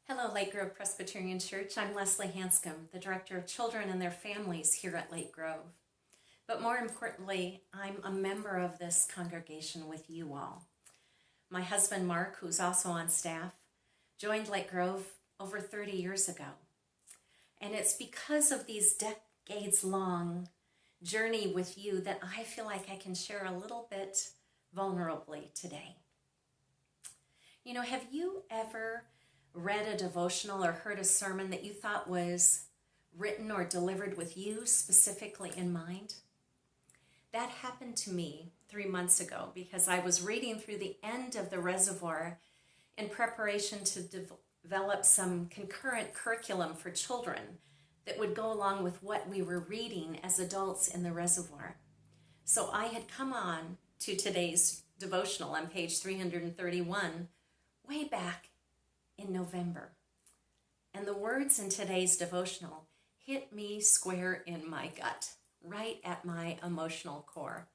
Hello, Lake Grove Presbyterian Church. I'm Leslie Hanscom, the Director of Children and their Families here at Lake Grove. But more importantly, I'm a member of this congregation with you all. My husband, Mark, who's also on staff, joined Lake Grove over 30 years ago. And it's because of these decades-long journey with you that I feel like I can share a little bit vulnerably today. You know, have you ever read a devotional or heard a sermon that you thought was written or delivered with you specifically in mind? That happened to me 3 months ago because I was reading through the end of the Reservoir in preparation to develop some concurrent curriculum for children that would go along with what we were reading as adults in the Reservoir. So I had come on to today's devotional on page 331 way back in November. And the words in today's devotional hit me square in my gut, right at my emotional core.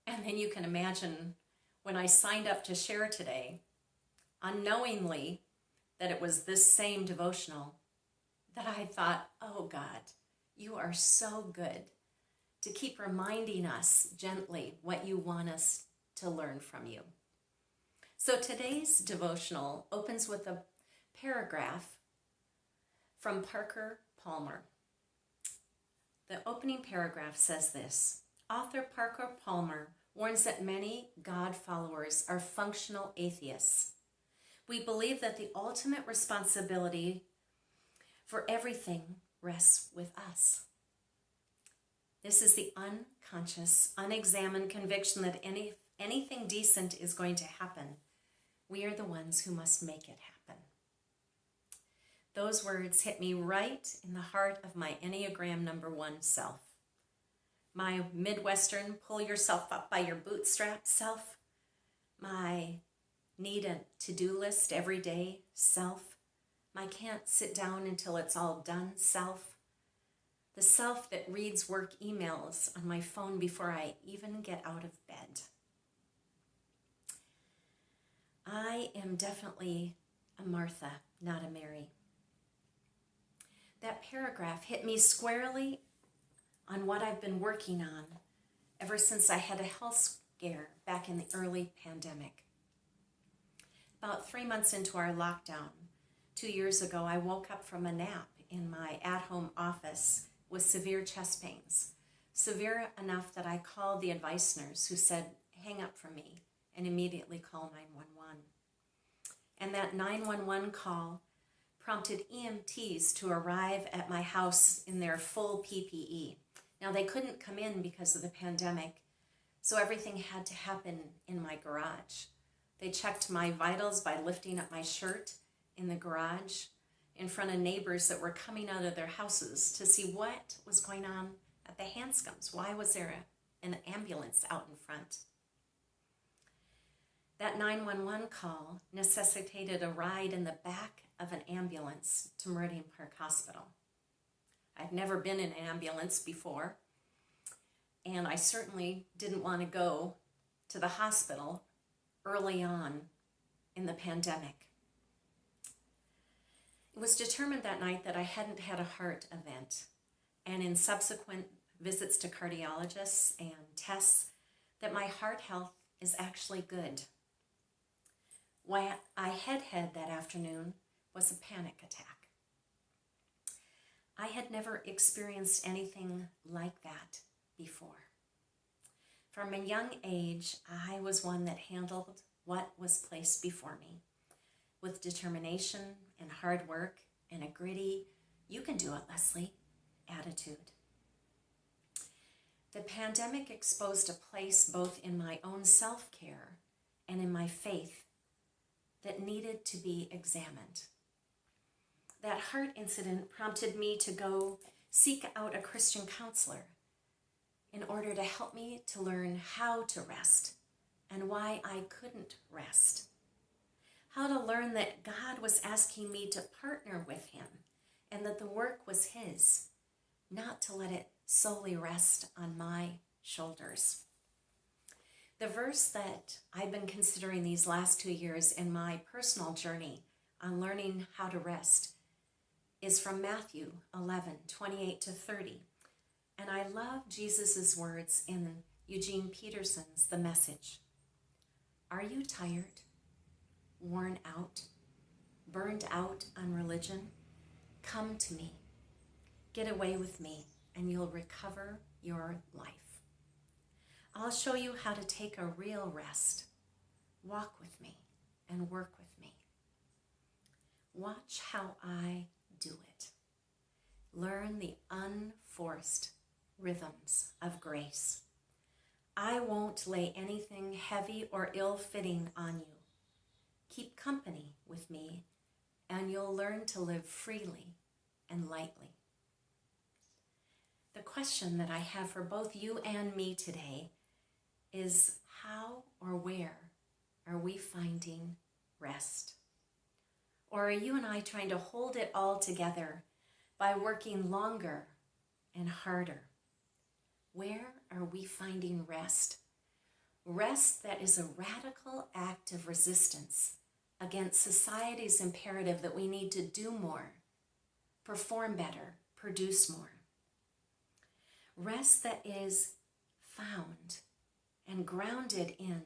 And then you can imagine when I signed up to share today, unknowingly that it was this same devotional, that I thought, oh God, you are so good to keep reminding us gently what you want us to learn from you. So today's devotional opens with a paragraph from Parker Palmer. The opening paragraph says this: Author Parker Palmer warns that many God followers are functional atheists. We believe that the ultimate responsibility for everything rests with us. This is the unconscious, unexamined conviction that anything decent is going to happen. We are the ones who must make it happen. Those words hit me right in the heart of my Enneagram number 1 self. My Midwestern, pull yourself up by your bootstrap self. My need a to-do list every day self. My can't sit down until it's all done self. The self that reads work emails on my phone before I even get out of bed. I am definitely a Martha, not a Mary. That paragraph hit me squarely on what I've been working on ever since I had a health scare back in the early pandemic. About 3 months into our lockdown, 2 years ago, I woke up from a nap in my at-home office with severe chest pains, severe enough that I called the advice nurse who said, hang up from me and immediately call 911. And that 911 call prompted EMTs to arrive at my house in their full PPE. Now, they couldn't come in because of the pandemic, so everything had to happen in my garage. They checked my vitals by lifting up my shirt in the garage in front of neighbors that were coming out of their houses to see what was going on at the Hanscoms. Why was there an ambulance out in front? That 911 call necessitated a ride in the back of an ambulance to Meridian Park Hospital. I'd never been in an ambulance before, and I certainly didn't want to go to the hospital early on in the pandemic. It was determined that night that I hadn't had a heart event, and in subsequent visits to cardiologists and tests, that my heart health is actually good. What I had that afternoon was a panic attack. I had never experienced anything like that before. From a young age, I was one that handled what was placed before me with determination and hard work and a gritty, you can do it, Leslie, attitude. The pandemic exposed a place both in my own self-care and in my faith that needed to be examined. That heart incident prompted me to go seek out a Christian counselor in order to help me to learn how to rest and why I couldn't rest. How to learn that God was asking me to partner with him and that the work was his, not to let it solely rest on my shoulders. The verse that I've been considering these last 2 years in my personal journey on learning how to rest is from Matthew 11:28-30. And I love Jesus' words in Eugene Peterson's The Message. Are you tired, worn out, burned out on religion? Come to me. Get away with me, and you'll recover your life. I'll show you how to take a real rest. Walk with me and work with me. Watch how I do it. Learn the unforced rhythms of grace. I won't lay anything heavy or ill-fitting on you. Keep company with me, and you'll learn to live freely and lightly. The question that I have for both you and me today is how or where are we finding rest? Or are you and I trying to hold it all together by working longer and harder? Where are we finding rest? Rest that is a radical act of resistance against society's imperative that we need to do more, perform better, produce more. Rest that is found and grounded in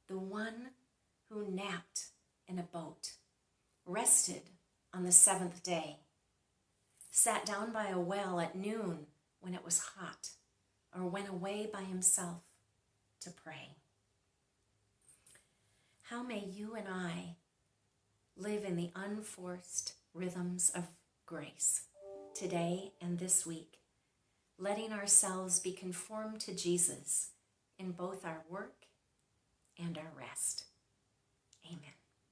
the one who napped in a boat, rested on the seventh day, sat down by a well at noon when it was hot, or went away by himself to pray. How may you and I live in the unforced rhythms of grace today and this week, letting ourselves be conformed to Jesus in both our work and our rest. Amen.